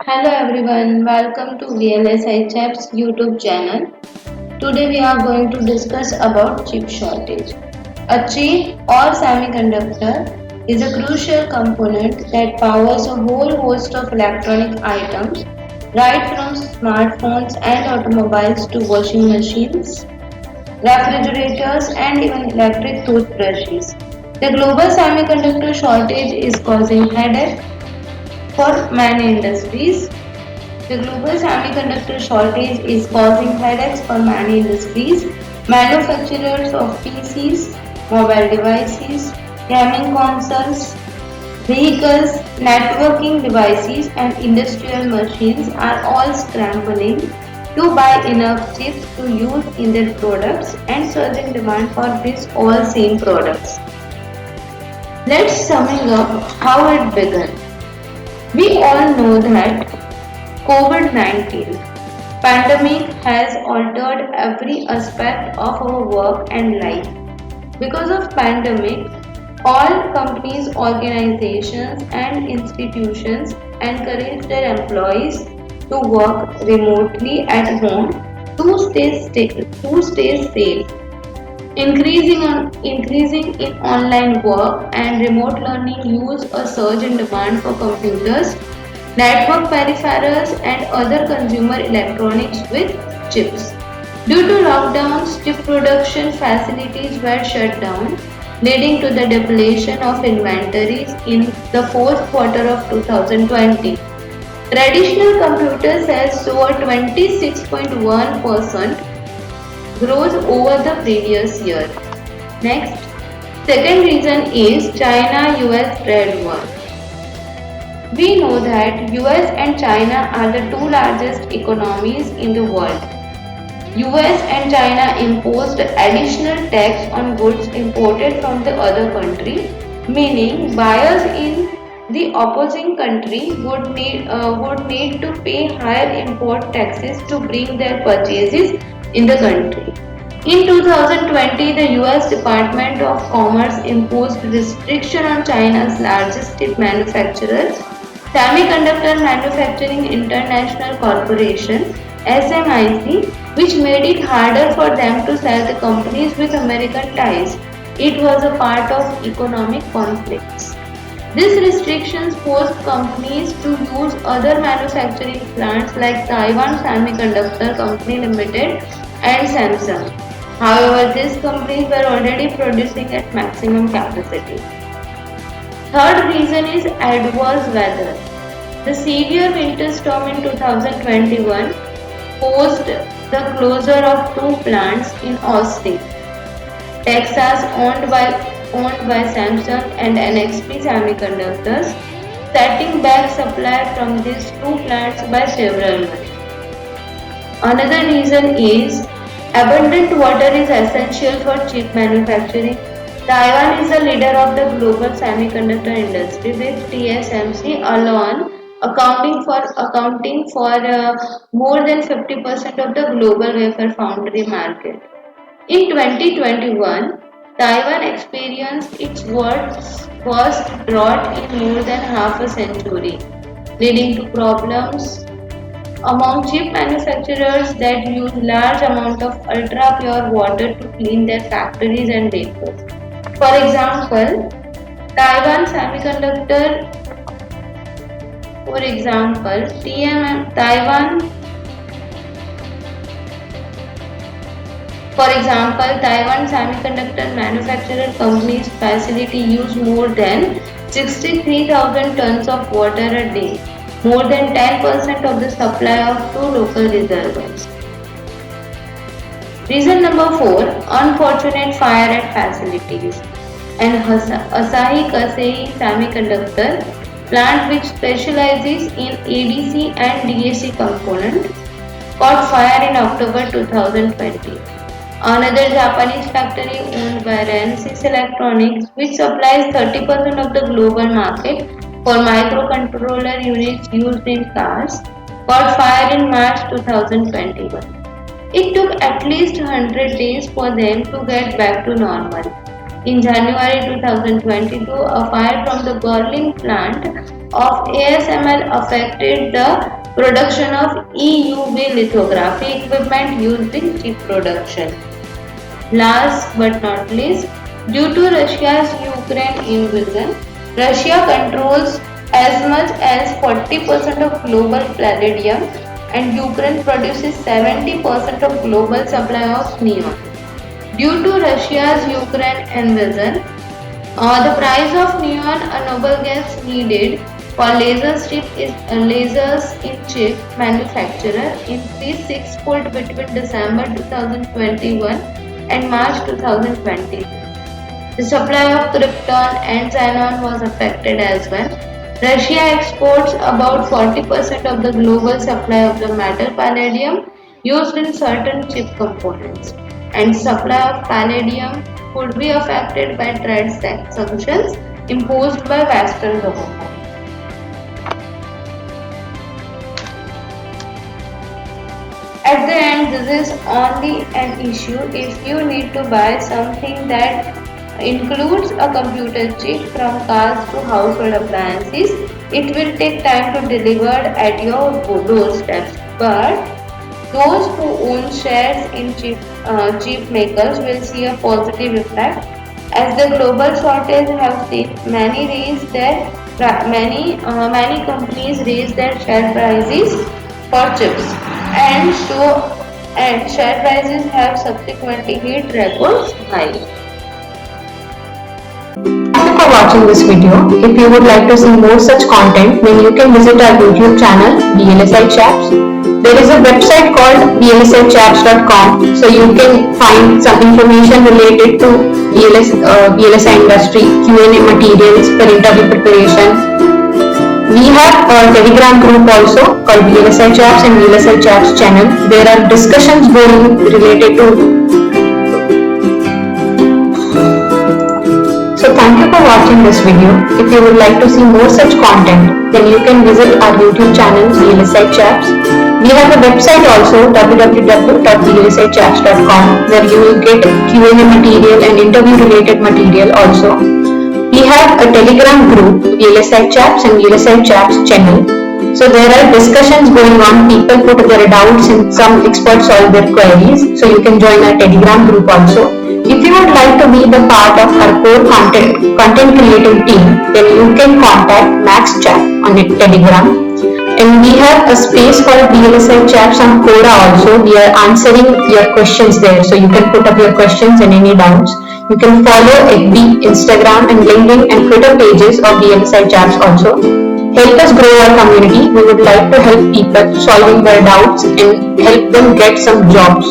Hello everyone, welcome to VLSI Chaps YouTube channel. Today we are going to discuss about chip shortage. A chip or semiconductor is a crucial component that powers a whole host of electronic items, right from smartphones and automobiles to washing machines, refrigerators and even electric toothbrushes. The global semiconductor shortage is causing headache for many industries. The global semiconductor shortage is causing headaches for many industries. Manufacturers of PCs, mobile devices, gaming consoles, vehicles, networking devices, and industrial machines are all scrambling to buy enough chips to use in their products and surging demand for these all same products. Let's summing up how it began. We all know that COVID-19 pandemic has altered every aspect of our work and life. Because of pandemic, all companies, organizations and institutions encourage their employees to work remotely at home to stay safe. Increasing in online work and remote learning used a surge in demand for computers, network peripherals, and other consumer electronics with chips. Due to lockdowns, chip production facilities were shut down, leading to the depletion of inventories in the fourth quarter of 2020. Traditional computer sales saw a 26.1% growth over the previous year. Next, second reason is China-US trade war. We know that US and China are the two largest economies in the world. US and China imposed additional tax on goods imported from the other country, meaning buyers in the opposing country would need to pay higher import taxes to bring their purchases in the country. In 2020, the US Department of Commerce imposed restriction on China's largest chip manufacturer, Semiconductor Manufacturing International Corporation (SMIC), which made it harder for them to sell the companies with American ties. It was a part of economic conflicts. These restrictions forced companies to use other manufacturing plants like Taiwan Semiconductor Company Limited and Samsung. However, these companies were already producing at maximum capacity. Third reason is adverse weather. The severe winter storm in 2021 caused the closure of two plants in Austin, Texas, owned by Samsung and NXP Semiconductors, setting back supply from these two plants by several months. Another reason is abundant water is essential for chip manufacturing. Taiwan is the leader of the global semiconductor industry with TSMC alone accounting for more than 50% of the global wafer foundry market. In 2021, Taiwan experienced its worst drought in more than half a century, leading to problems among chip manufacturers that use large amount of ultra pure water to clean their factories and vehicles. For example, Taiwan Semiconductor, for example, Taiwan Semiconductor Manufacturer Company's facility use more than 63,000 tons of water a day, more than 10% of the supply of two local reservoirs. Reason number 4, unfortunate fire at facilities. An Asahi Kasei Semiconductor plant which specializes in ADC and DAC component caught fire in October 2020. Another Japanese factory owned by Renesas Electronics, which supplies 30% of the global market for microcontroller units used in cars, caught fire in March 2021. It took at least 100 days for them to get back to normal. In January 2022, a fire from the Gorlin plant of ASML affected the production of EUV lithography equipment used in chip production. Last but not least, due to Russia's Ukraine invasion, Russia controls as much as 40% of global palladium and Ukraine produces 70% of global supply of neon. Due to Russia's Ukraine invasion, the price of neon, a noble gas needed for lasers in chip manufacturer, increased sixfold between December 2021 and March 2020. The supply of krypton and xenon was affected as well. Russia exports about 40% of the global supply of the metal palladium used in certain chip components, and supply of palladium could be affected by trade sanctions imposed by Western governments. At the end, this is only an issue if you need to buy something that includes a computer chip from cars to household appliances. It will take time to deliver at your doorstep, but those who own shares in chip makers will see a positive effect, as the global shortage have seen many companies raise their share prices for chips, and share prices have subsequently hit records high. Thank you for watching this video. If you would like to see more such content, then you can visit our YouTube channel, VLSI Chaps. There is a website called vlsichaps.com, so you can find some information related to VLSI industry, Q&A materials for interview preparation. We have a Telegram group also called VLSI Chaps and VLSI Chaps channel. There are discussions going related to. So thank you for watching this video. If you would like to see more such content, then you can visit our YouTube channel VLSI Chaps. We have a website also, www.vlsichaps.com, where you will get Q&A material and interview related material also. We have a Telegram group, VLSI Chaps and VLSI Chaps channel. So there are discussions going on, people put their doubts and some experts solve their queries. So you can join our Telegram group also. If you would like to be the part of our core content creating team, then you can contact Max Chat on Telegram. And we have a space called VLSI Chaps on Quora also. We are answering your questions there, so you can put up your questions and any doubts. You can follow FB, Instagram and LinkedIn and Twitter pages of VLSI Chaps also. Help us grow our community. We would like to help people solving their doubts and help them get some jobs.